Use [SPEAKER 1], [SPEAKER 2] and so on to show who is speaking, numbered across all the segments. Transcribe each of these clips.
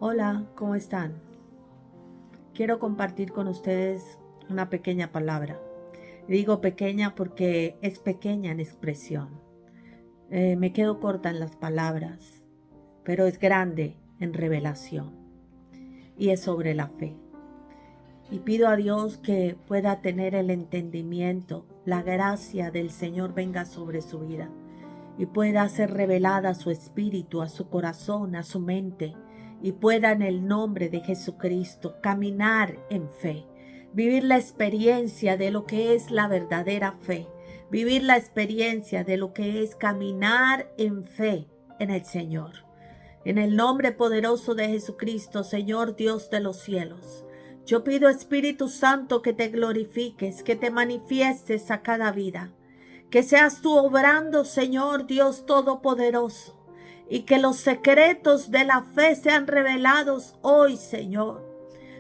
[SPEAKER 1] Hola, ¿cómo están? Quiero compartir con ustedes una pequeña palabra. Digo pequeña porque es pequeña en expresión. Me quedo corta en las palabras, pero es grande en revelación. Y es sobre la fe. Y pido a Dios que pueda tener el entendimiento, la gracia del Señor venga sobre su vida y pueda ser revelada a su espíritu, a su corazón, a su mente, y pueda en el nombre de Jesucristo caminar en fe, vivir la experiencia de lo que es la verdadera fe, vivir la experiencia de lo que es caminar en fe en el Señor. En el nombre poderoso de Jesucristo, Señor Dios de los cielos, yo pido, Espíritu Santo, que te glorifiques, que te manifiestes a cada vida. Que seas tú obrando, Señor Dios Todopoderoso, y que los secretos de la fe sean revelados hoy, Señor.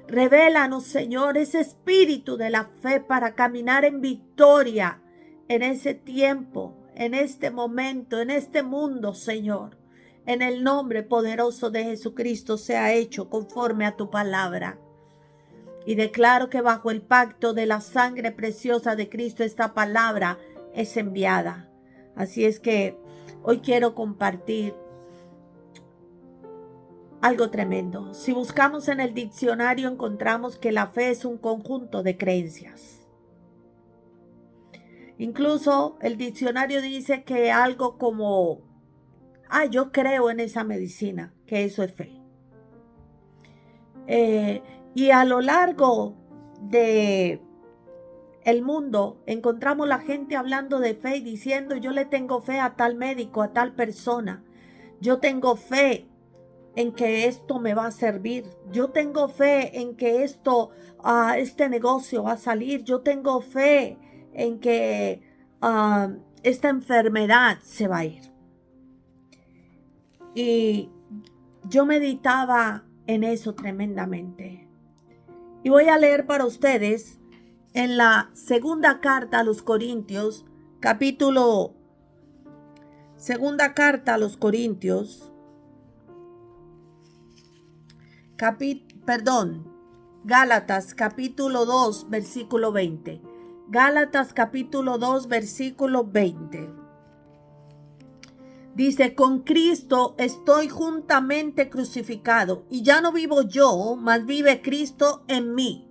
[SPEAKER 1] Revélanos, Señor, ese espíritu de la fe para caminar en victoria en ese tiempo, en este momento, en este mundo, Señor. En el nombre poderoso de Jesucristo sea hecho conforme a tu palabra. Y declaro que bajo el pacto de la sangre preciosa de Cristo esta palabra es enviada. Así es que hoy quiero compartir algo tremendo. Si buscamos en el diccionario encontramos que la fe es un conjunto de creencias. Incluso el diccionario dice que algo como, yo creo en esa medicina, que eso es fe. Y a lo largo de el mundo encontramos la gente hablando de fe y diciendo: yo le tengo fe a tal médico, a tal persona. Yo tengo fe en que esto me va a servir. Yo tengo fe en que este negocio va a salir. Yo tengo fe en que esta enfermedad se va a ir. Y yo meditaba en eso tremendamente. Y voy a leer para ustedes en la segunda carta a los Corintios, Gálatas capítulo 2, versículo 20. Gálatas capítulo 2, versículo 20. Dice: con Cristo estoy juntamente crucificado, y ya no vivo yo, mas vive Cristo en mí.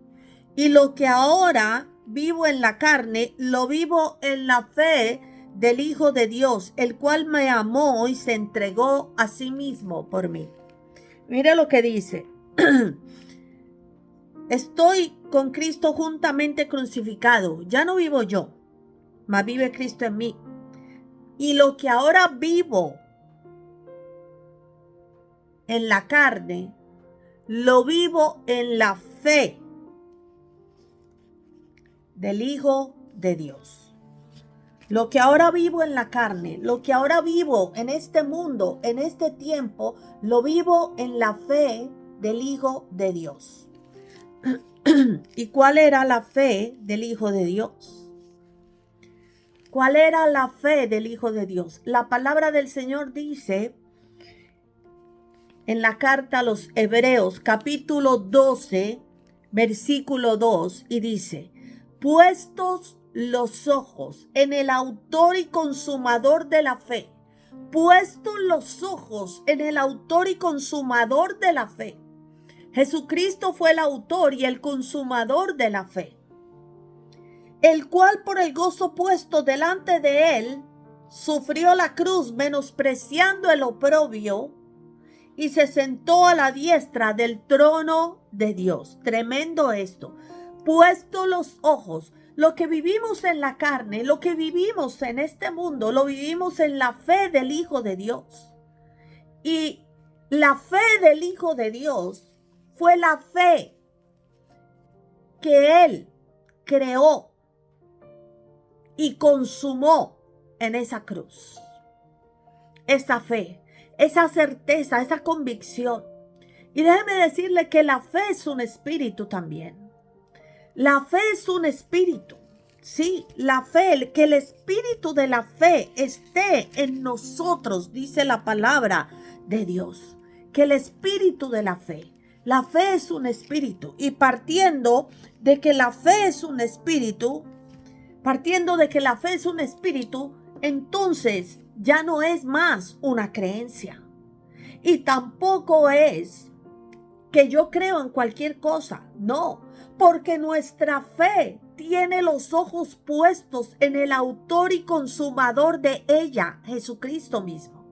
[SPEAKER 1] Y lo que ahora vivo en la carne, lo vivo en la fe del Hijo de Dios, el cual me amó y se entregó a sí mismo por mí. Mire lo que dice. Estoy con Cristo juntamente crucificado. Ya no vivo yo, mas vive Cristo en mí. Y lo que ahora vivo en la carne, lo vivo en la fe del Hijo de Dios. Lo que ahora vivo en la carne, lo que ahora vivo en este mundo, en este tiempo, lo vivo en la fe del Hijo de Dios. ¿Y cuál era la fe del Hijo de Dios? ¿Cuál era la fe del Hijo de Dios? La palabra del Señor dice en la carta a los Hebreos, capítulo 12, versículo 2, y dice: puestos los ojos en el autor y consumador de la fe. Puestos los ojos en el autor y consumador de la fe. Jesucristo fue el autor y el consumador de la fe, el cual por el gozo puesto delante de él sufrió la cruz, menospreciando el oprobio, y se sentó a la diestra del trono de Dios. Tremendo esto. Puesto los ojos, lo que vivimos en la carne, lo que vivimos en este mundo, lo vivimos en la fe del Hijo de Dios. Y la fe del Hijo de Dios fue la fe que Él creó y consumó en esa cruz. Esa fe, esa certeza, esa convicción. Y déjeme decirle que la fe es un espíritu también. La fe es un espíritu. Sí, la fe, que el espíritu de la fe esté en nosotros, dice la palabra de Dios. que el espíritu de la fe es un espíritu, y partiendo de que la fe es un espíritu, entonces ya no es más una creencia. Y tampoco es que yo creo en cualquier cosa, no, porque nuestra fe tiene los ojos puestos en el autor y consumador de ella, Jesucristo mismo.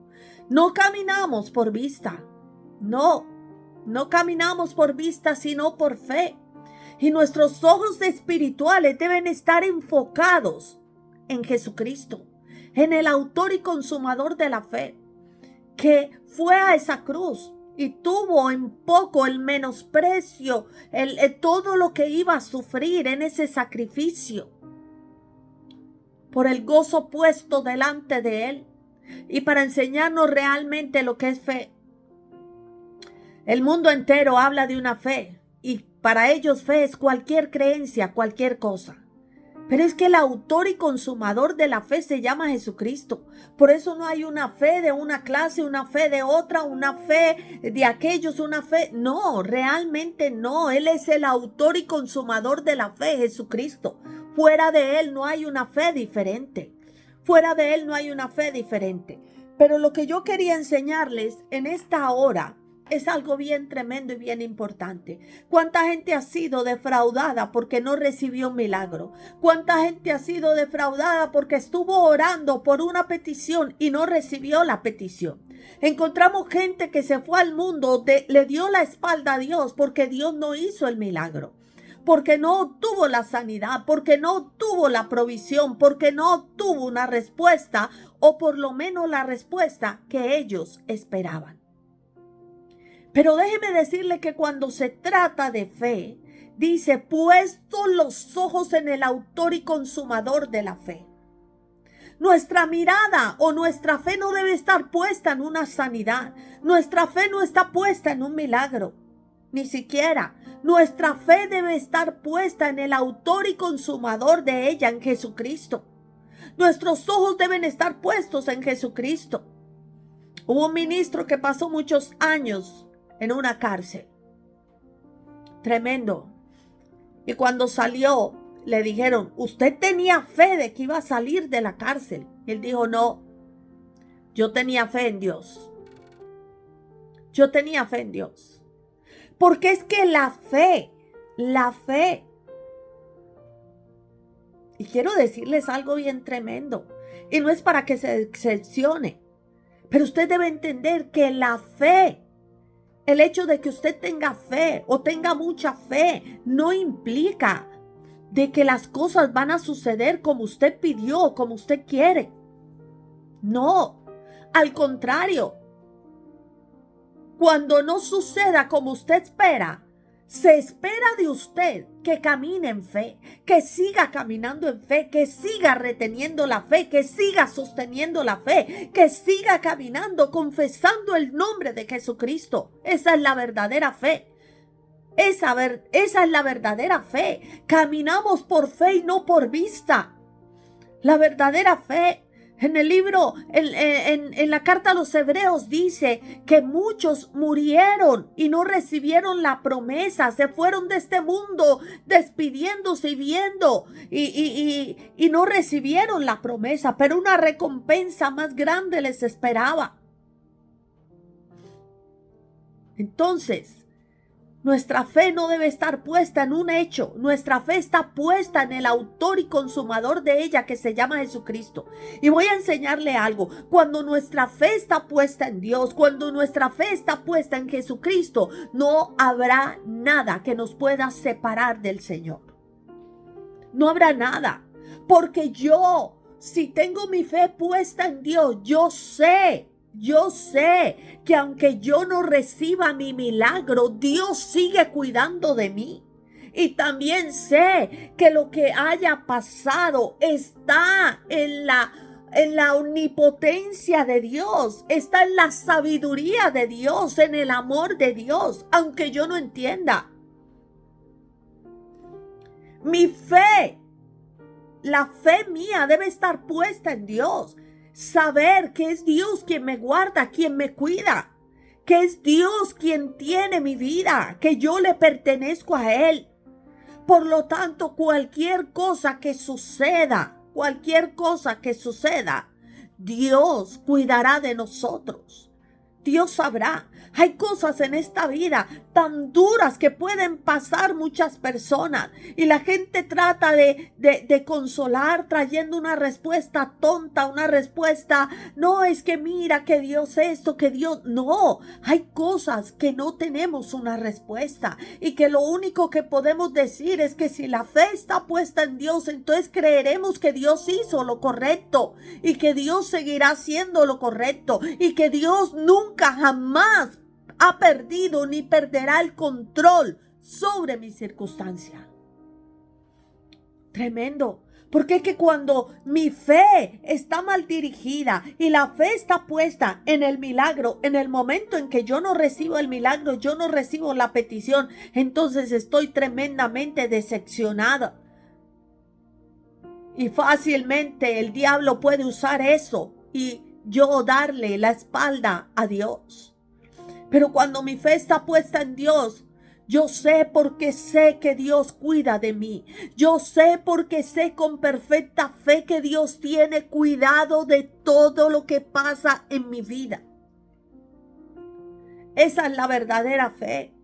[SPEAKER 1] No caminamos por vista, no caminamos por vista, sino por fe. Y nuestros ojos espirituales deben estar enfocados en Jesucristo, en el autor y consumador de la fe, que fue a esa cruz y tuvo en poco el menosprecio, todo lo que iba a sufrir en ese sacrificio, por el gozo puesto delante de él, y para enseñarnos realmente lo que es fe. El mundo entero habla de una fe, y para ellos fe es cualquier creencia, cualquier cosa. Pero es que el autor y consumador de la fe se llama Jesucristo. Por eso no hay una fe de una clase, una fe de otra, una fe de aquellos, una fe. No, realmente no. Él es el autor y consumador de la fe, Jesucristo. Fuera de él no hay una fe diferente. Fuera de él no hay una fe diferente. Pero lo que yo quería enseñarles en esta hora es algo bien tremendo y bien importante. ¿Cuánta gente ha sido defraudada porque no recibió un milagro? ¿Cuánta gente ha sido defraudada porque estuvo orando por una petición y no recibió la petición? Encontramos gente que se fue al mundo, le dio la espalda a Dios porque Dios no hizo el milagro, porque no obtuvo la sanidad, porque no obtuvo la provisión, porque no obtuvo una respuesta, o por lo menos la respuesta que ellos esperaban. Pero déjeme decirle que cuando se trata de fe, dice, puesto los ojos en el autor y consumador de la fe. Nuestra mirada o nuestra fe no debe estar puesta en una sanidad. Nuestra fe no está puesta en un milagro, ni siquiera. Nuestra fe debe estar puesta en el autor y consumador de ella, en Jesucristo. Nuestros ojos deben estar puestos en Jesucristo. Hubo un ministro que pasó muchos años en una cárcel. Tremendo. Y cuando salió, le dijeron, ¿usted tenía fe de que iba a salir de la cárcel? Y él dijo, no, yo tenía fe en Dios. Yo tenía fe en Dios. Porque es que la fe, y quiero decirles algo bien tremendo, y no es para que se decepcione, pero usted debe entender que la fe, el hecho de que usted tenga fe o tenga mucha fe, no implica de que las cosas van a suceder como usted pidió o como usted quiere. No, al contrario. Cuando no suceda como usted espera, se espera de usted que camine en fe, que siga caminando en fe, que siga reteniendo la fe, que siga sosteniendo la fe, que siga caminando, confesando el nombre de Jesucristo. Esa es la verdadera fe. Esa es la verdadera fe. Caminamos por fe y no por vista. La verdadera fe. En el libro, en la carta a los Hebreos dice que muchos murieron y no recibieron la promesa, se fueron de este mundo despidiéndose y viendo y no recibieron la promesa, pero una recompensa más grande les esperaba. Entonces, nuestra fe no debe estar puesta en un hecho. Nuestra fe está puesta en el autor y consumador de ella, que se llama Jesucristo. Y voy a enseñarle algo. Cuando nuestra fe está puesta en Dios, cuando nuestra fe está puesta en Jesucristo, no habrá nada que nos pueda separar del Señor. No habrá nada. Porque si tengo mi fe puesta en Dios, yo sé que aunque yo no reciba mi milagro, Dios sigue cuidando de mí. Y también sé que lo que haya pasado está en la omnipotencia de Dios, está en la sabiduría de Dios, en el amor de Dios, aunque yo no entienda. Mi fe, la fe mía debe estar puesta en Dios. Saber que es Dios quien me guarda, quien me cuida, que es Dios quien tiene mi vida, que yo le pertenezco a Él. Por lo tanto, cualquier cosa que suceda, Dios cuidará de nosotros. Dios sabrá. Hay cosas en esta vida tan duras que pueden pasar muchas personas y la gente trata de consolar trayendo una respuesta tonta, una respuesta, no, es que mira que Dios esto, que Dios, no, hay cosas que no tenemos una respuesta y que lo único que podemos decir es que si la fe está puesta en Dios, entonces creeremos que Dios hizo lo correcto y que Dios seguirá haciendo lo correcto y que Dios nunca jamás ha perdido ni perderá el control sobre mi circunstancia. Tremendo. Porque es que cuando mi fe está mal dirigida y la fe está puesta en el milagro, en el momento en que yo no recibo el milagro, yo no recibo la petición, entonces estoy tremendamente decepcionada. Y fácilmente el diablo puede usar eso y yo darle la espalda a Dios. Pero cuando mi fe está puesta en Dios, yo sé porque sé que Dios cuida de mí. Yo sé porque sé con perfecta fe que Dios tiene cuidado de todo lo que pasa en mi vida. Esa es la verdadera fe.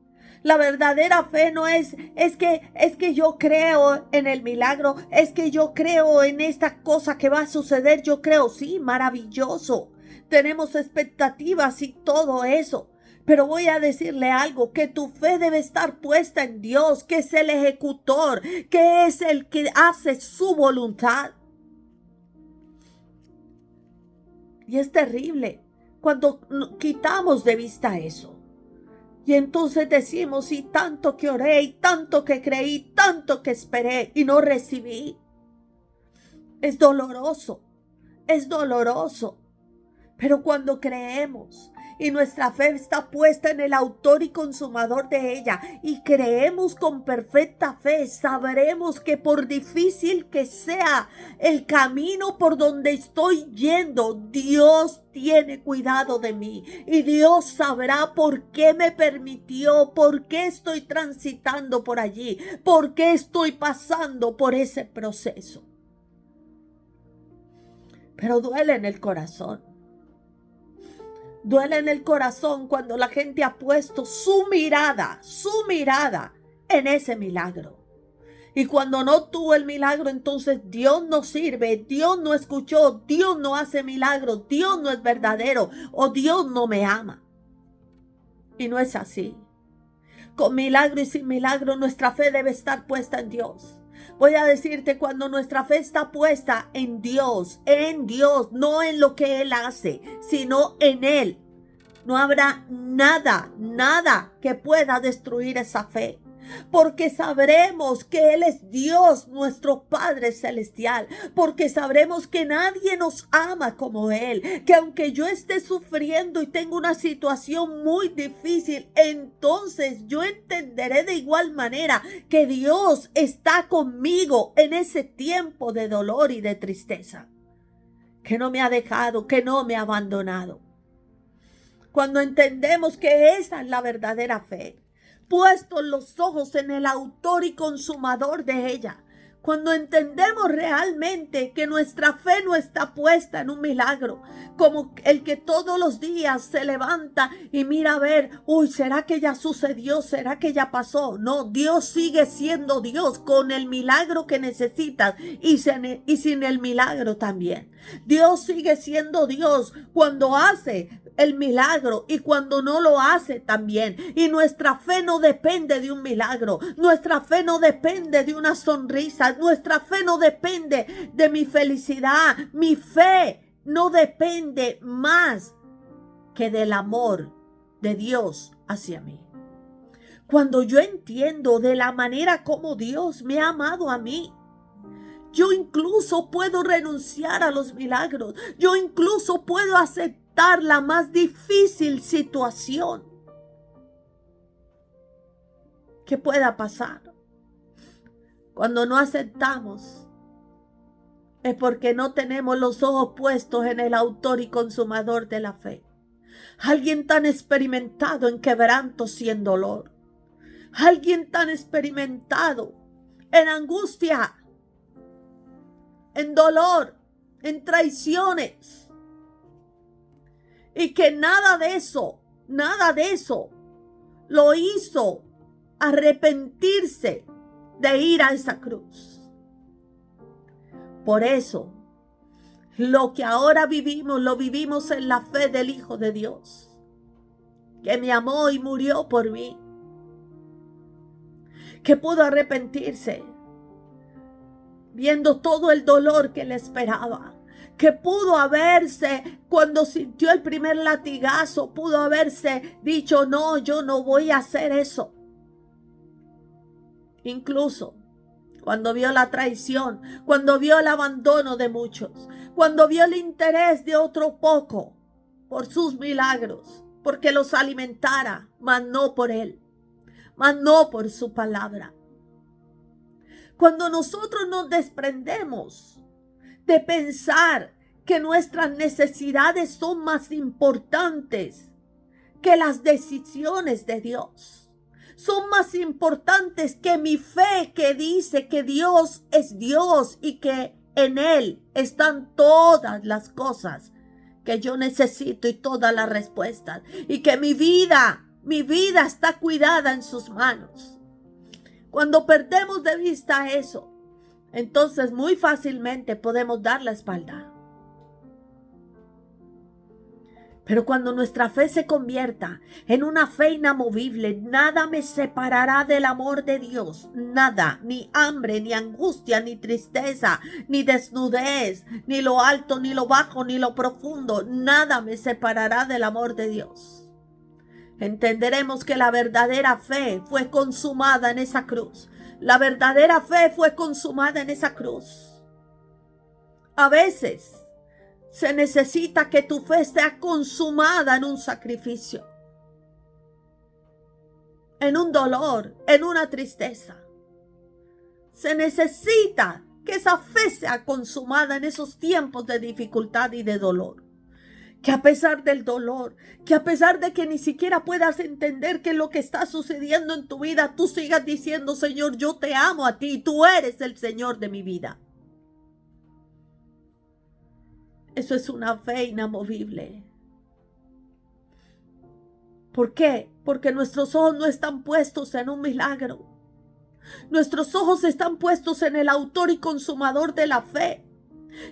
[SPEAKER 1] La verdadera fe no es que yo creo en el milagro, es que yo creo en esta cosa que va a suceder. Yo creo, sí, maravilloso. Tenemos expectativas y todo eso. Pero voy a decirle algo, que tu fe debe estar puesta en Dios, que es el ejecutor, que es el que hace su voluntad. Y es terrible cuando quitamos de vista eso. Y entonces decimos, y tanto que oré, y tanto que creí, tanto que esperé y no recibí. Es doloroso, es doloroso. Pero cuando creemos y nuestra fe está puesta en el autor y consumador de ella y creemos con perfecta fe, sabremos que por difícil que sea el camino por donde estoy yendo, Dios tiene cuidado de mí y Dios sabrá por qué me permitió, por qué estoy transitando por allí, por qué estoy pasando por ese proceso. Pero duele en el corazón. Duele en el corazón cuando la gente ha puesto su mirada en ese milagro. Y cuando no tuvo el milagro, entonces Dios no sirve, Dios no escuchó, Dios no hace milagros, Dios no es verdadero o Dios no me ama. Y no es así. Con milagro y sin milagro, nuestra fe debe estar puesta en Dios. Voy a decirte, cuando nuestra fe está puesta en Dios, no en lo que Él hace, sino en Él, no habrá nada que pueda destruir esa fe. Porque sabremos que Él es Dios, nuestro Padre Celestial. Porque sabremos que nadie nos ama como Él. Que aunque yo esté sufriendo y tengo una situación muy difícil, entonces yo entenderé de igual manera que Dios está conmigo en ese tiempo de dolor y de tristeza. Que no me ha dejado, que no me ha abandonado. Cuando entendemos que esa es la verdadera fe, puestos los ojos en el autor y consumador de ella, cuando entendemos realmente que nuestra fe no está puesta en un milagro, como el que todos los días se levanta y mira a ver, ¿será que ya sucedió? ¿Será que ya pasó? No, Dios sigue siendo Dios con el milagro que necesitas y sin el milagro también. Dios sigue siendo Dios cuando hace el milagro y cuando no lo hace también. Y nuestra fe no depende de un milagro. Nuestra fe no depende de una sonrisa. Nuestra fe no depende de mi felicidad. Mi fe no depende más que del amor de Dios hacia mí. Cuando yo entiendo de la manera como Dios me ha amado a mí, yo incluso puedo renunciar a los milagros. Yo incluso puedo aceptar la más difícil situación que pueda pasar. Cuando no aceptamos, es porque no tenemos los ojos puestos en el autor y consumador de la fe. Alguien tan experimentado en quebrantos y en dolor. Alguien tan experimentado en angustia, en dolor, en traiciones. Y que nada de eso lo hizo arrepentirse de ir a esa cruz. Por eso, lo que ahora vivimos, lo vivimos en la fe del Hijo de Dios, que me amó y murió por mí, que pudo arrepentirse, viendo todo el dolor que le esperaba, que pudo haberse, cuando sintió el primer latigazo, pudo haberse dicho, no, yo no voy a hacer eso. Incluso cuando vio la traición, cuando vio el abandono de muchos, cuando vio el interés de otro poco por sus milagros, porque los alimentara, mas no por él, mas no por su palabra. Cuando nosotros nos desprendemos de pensar que nuestras necesidades son más importantes que las decisiones de Dios, son más importantes que mi fe que dice que Dios es Dios y que en Él están todas las cosas que yo necesito y todas las respuestas, y que mi vida está cuidada en sus manos. Cuando perdemos de vista eso, entonces muy fácilmente podemos dar la espalda. Pero cuando nuestra fe se convierta en una fe inamovible, nada me separará del amor de Dios. Nada, ni hambre, ni angustia, ni tristeza, ni desnudez, ni lo alto, ni lo bajo, ni lo profundo. Nada me separará del amor de Dios. Entenderemos que la verdadera fe fue consumada en esa cruz. La verdadera fe fue consumada en esa cruz. A veces se necesita que tu fe sea consumada en un sacrificio, en un dolor, en una tristeza. Se necesita que esa fe sea consumada en esos tiempos de dificultad y de dolor. Que a pesar del dolor, que a pesar de que ni siquiera puedas entender qué es lo que está sucediendo en tu vida, tú sigas diciendo, Señor, yo te amo a ti, tú eres el Señor de mi vida. Eso es una fe inamovible. ¿Por qué? Porque nuestros ojos no están puestos en un milagro. Nuestros ojos están puestos en el autor y consumador de la fe.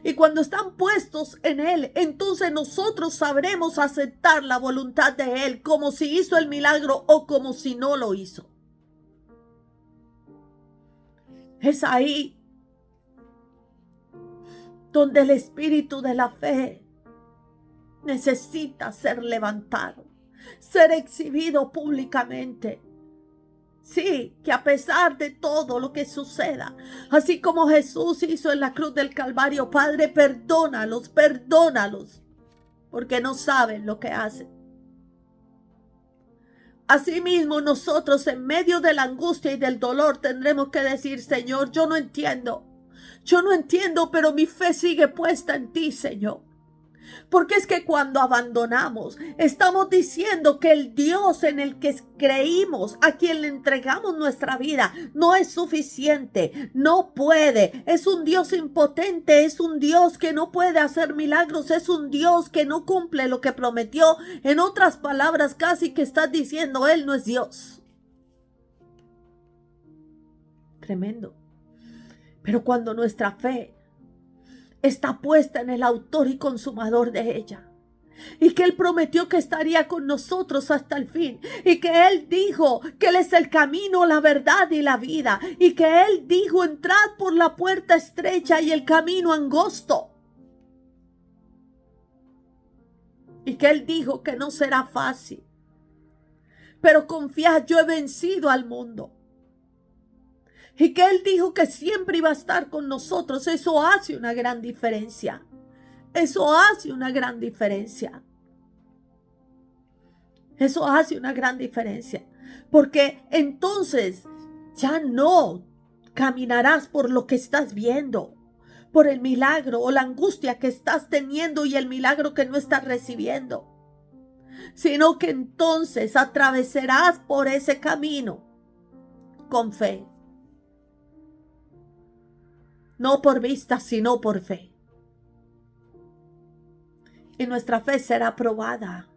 [SPEAKER 1] Y cuando están puestos en Él, entonces nosotros sabremos aceptar la voluntad de Él, como si hizo el milagro o como si no lo hizo. Es ahí donde el espíritu de la fe necesita ser levantado, ser exhibido públicamente. Sí, que a pesar de todo lo que suceda, así como Jesús hizo en la cruz del Calvario, Padre, perdónalos, porque no saben lo que hacen. Asimismo, nosotros en medio de la angustia y del dolor tendremos que decir, Señor, yo no entiendo, pero mi fe sigue puesta en ti, Señor. Porque es que cuando abandonamos, estamos diciendo que el Dios en el que creímos, a quien le entregamos nuestra vida, no es suficiente, no puede, es un Dios impotente, es un Dios que no puede hacer milagros, es un Dios que no cumple lo que prometió. En otras palabras, casi que estás diciendo, Él no es Dios. Tremendo. Pero cuando nuestra fe está puesta en el autor y consumador de ella, y que Él prometió que estaría con nosotros hasta el fin, y que Él dijo que Él es el camino, la verdad y la vida, y que Él dijo, entrad por la puerta estrecha y el camino angosto, y que Él dijo que no será fácil, pero confiad, yo he vencido al mundo. Y que Él dijo que siempre iba a estar con nosotros. Eso hace una gran diferencia. Eso hace una gran diferencia. Eso hace una gran diferencia. Porque entonces ya no caminarás por lo que estás viendo, por el milagro o la angustia que estás teniendo y el milagro que no estás recibiendo. sino que entonces atravesarás por ese camino con fe. No por vista, sino por fe. Y nuestra fe será probada.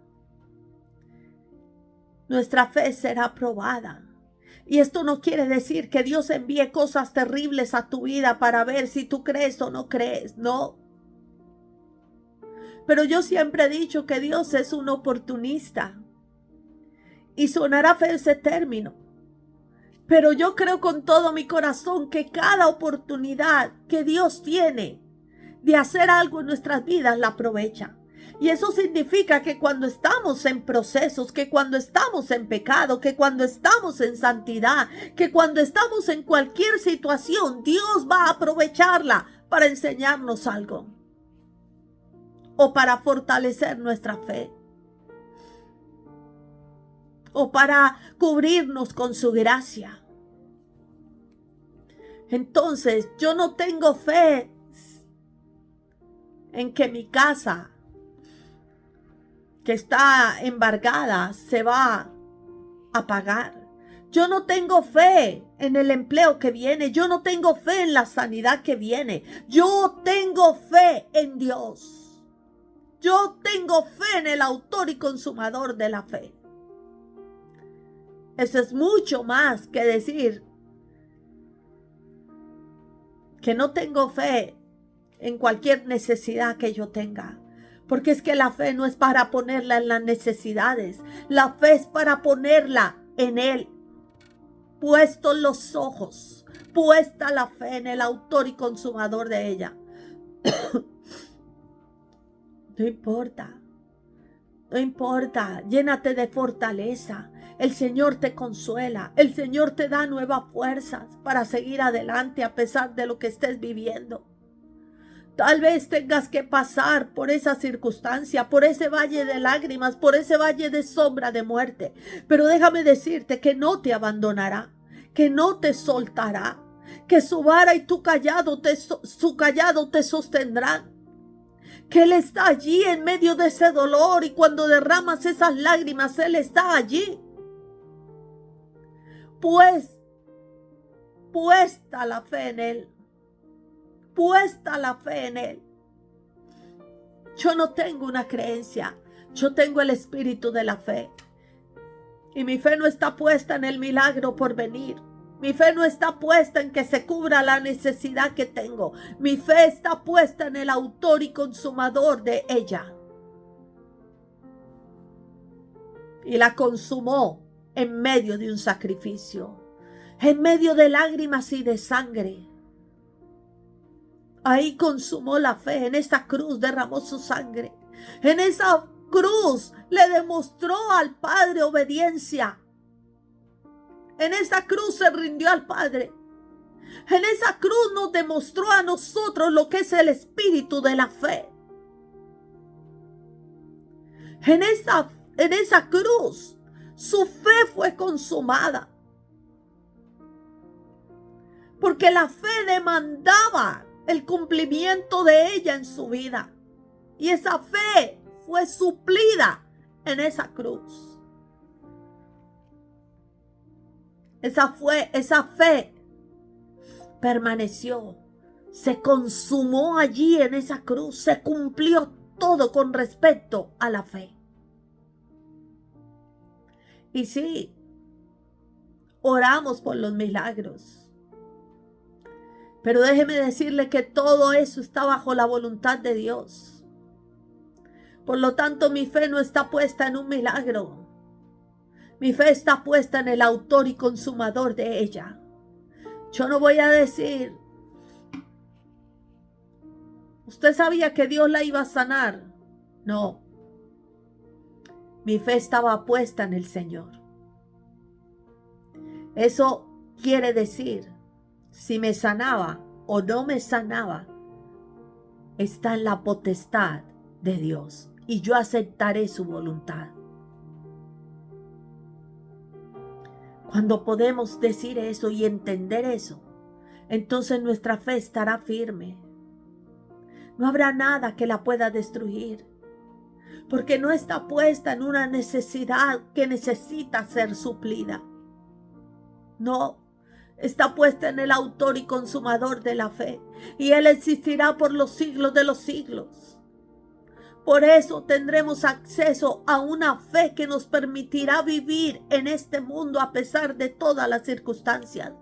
[SPEAKER 1] Nuestra fe será probada. Y esto no quiere decir que Dios envíe cosas terribles a tu vida para ver si tú crees o no crees. No. Pero yo siempre he dicho que Dios es un oportunista. Y sonará feo ese término. Pero yo creo con todo mi corazón que cada oportunidad que Dios tiene de hacer algo en nuestras vidas la aprovecha. Y eso significa que cuando estamos en procesos, que cuando estamos en pecado, que cuando estamos en santidad, que cuando estamos en cualquier situación, Dios va a aprovecharla para enseñarnos algo o para fortalecer nuestra fe o para cubrirnos con su gracia. Entonces, yo no tengo fe en que mi casa, que está embargada, se va a pagar. Yo no tengo fe en el empleo que viene. Yo no tengo fe en la sanidad que viene. Yo tengo fe en Dios. Yo tengo fe en el autor y consumador de la fe. Eso es mucho más que decir que no tengo fe en cualquier necesidad que yo tenga. Porque es que la fe no es para ponerla en las necesidades. La fe es para ponerla en Él. Puestos los ojos, puesta la fe en el autor y consumador de ella. No importa. No importa. Llénate de fortaleza. El Señor te consuela. El Señor te da nuevas fuerzas para seguir adelante a pesar de lo que estés viviendo. Tal vez tengas que pasar por esa circunstancia, por ese valle de lágrimas, por ese valle de sombra de muerte. Pero déjame decirte que no te abandonará, que no te soltará, que su vara y su callado te sostendrán. Que Él está allí en medio de ese dolor y cuando derramas esas lágrimas, Él está allí. Pues, puesta la fe en Él. Puesta la fe en Él. Yo no tengo una creencia, yo tengo el espíritu de la fe. Y mi fe no está puesta en el milagro por venir. Mi fe no está puesta en que se cubra la necesidad que tengo. Mi fe está puesta en el autor y consumador de ella. Y la consumó en medio de un sacrificio, en medio de lágrimas y de sangre. Ahí consumó la fe, en esa cruz derramó su sangre. En esa cruz le demostró al Padre obediencia. En esa cruz se rindió al Padre. En esa cruz nos demostró a nosotros lo que es el espíritu de la fe. En esa cruz su fe fue consumada. Porque la fe demandaba el cumplimiento de ella en su vida. Y esa fe fue suplida en esa cruz. Esa fe permaneció. Se consumó allí en esa cruz. Se cumplió todo con respecto a la fe. Y sí, oramos por los milagros. Pero déjeme decirle que todo eso está bajo la voluntad de Dios. Por lo tanto, mi fe no está puesta en un milagro. Mi fe está puesta en el autor y consumador de ella. Yo no voy a decir, ¿usted sabía que Dios la iba a sanar? No. Mi fe estaba puesta en el Señor. Eso quiere decir, si me sanaba o no me sanaba, está en la potestad de Dios y yo aceptaré su voluntad. Cuando podemos decir eso y entender eso, entonces nuestra fe estará firme. No habrá nada que la pueda destruir. porque no está puesta en una necesidad que necesita ser suplida. No, está puesta en el autor y consumador de la fe, y Él existirá por los siglos de los siglos. Por eso tendremos acceso a una fe que nos permitirá vivir en este mundo a pesar de todas las circunstancias,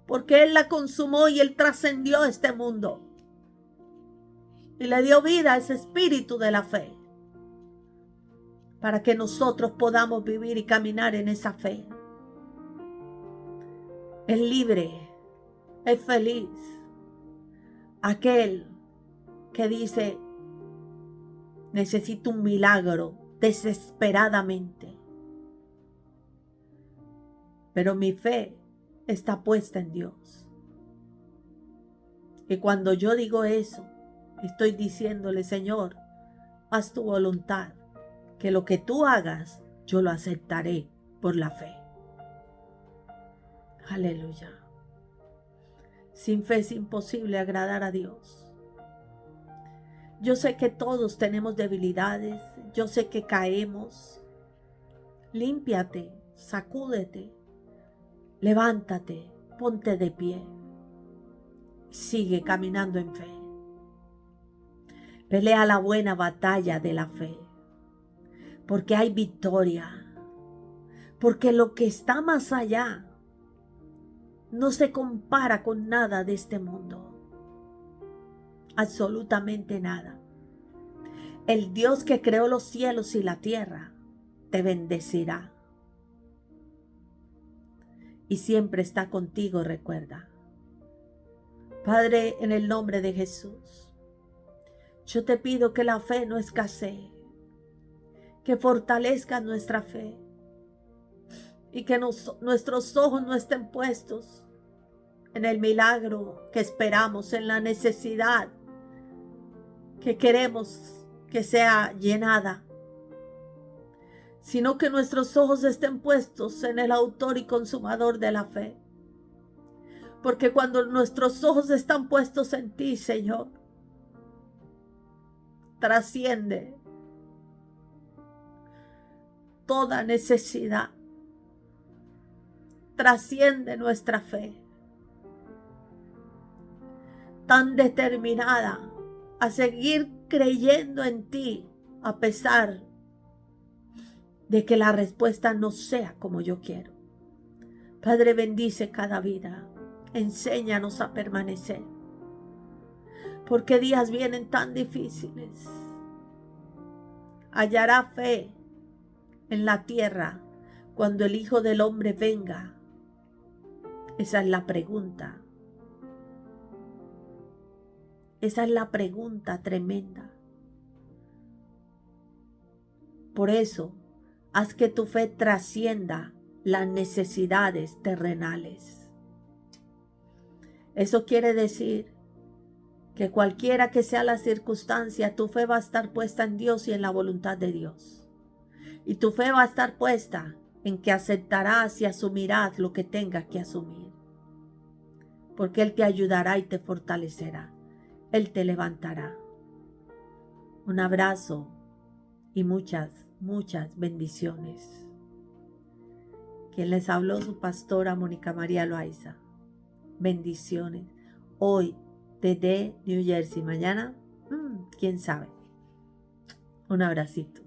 [SPEAKER 1] porque Él la consumó y Él trascendió este mundo y le dio vida a ese espíritu de la fe, para que nosotros podamos vivir y caminar en esa fe. Es libre, es feliz aquel que dice: necesito un milagro desesperadamente, pero mi fe está puesta en Dios. Y cuando yo digo eso, estoy diciéndole: Señor, haz tu voluntad, que lo que tú hagas, yo lo aceptaré por la fe. Aleluya. Sin fe es imposible agradar a Dios. Yo sé que todos tenemos debilidades, yo sé que caemos. Límpiate, sacúdete, levántate, ponte de pie. Sigue caminando en fe. Pelea la buena batalla de la fe, porque hay victoria, porque lo que está más allá no se compara con nada de este mundo, absolutamente nada. El Dios que creó los cielos y la tierra te bendecirá y siempre está contigo, recuerda. Padre, en el nombre de Jesús, yo te pido que la fe no escasee, que fortalezca nuestra fe y que nuestros ojos no estén puestos en el milagro que esperamos, en la necesidad que queremos que sea llenada, sino que nuestros ojos estén puestos en el autor y consumador de la fe. Porque cuando nuestros ojos están puestos en ti, Señor, trasciende toda necesidad, trasciende nuestra fe, tan determinada a seguir creyendo en ti a pesar de que la respuesta no sea como yo quiero. Padre, bendice cada vida, enséñanos a permanecer, porque días vienen tan difíciles. Hallará fe en la tierra cuando el Hijo del Hombre venga. Esa es la pregunta. Esa es la pregunta tremenda. Por eso, haz que tu fe trascienda las necesidades terrenales. Eso quiere decir que cualquiera que sea la circunstancia, tu fe va a estar puesta en Dios y en la voluntad de Dios. Y tu fe va a estar puesta en que aceptarás y asumirás lo que tengas que asumir. Porque Él te ayudará y te fortalecerá. Él te levantará. Un abrazo y muchas bendiciones. Quien les habló, su pastora Mónica María Loaiza. Bendiciones. Hoy desde New Jersey. Mañana, quién sabe. Un abracito.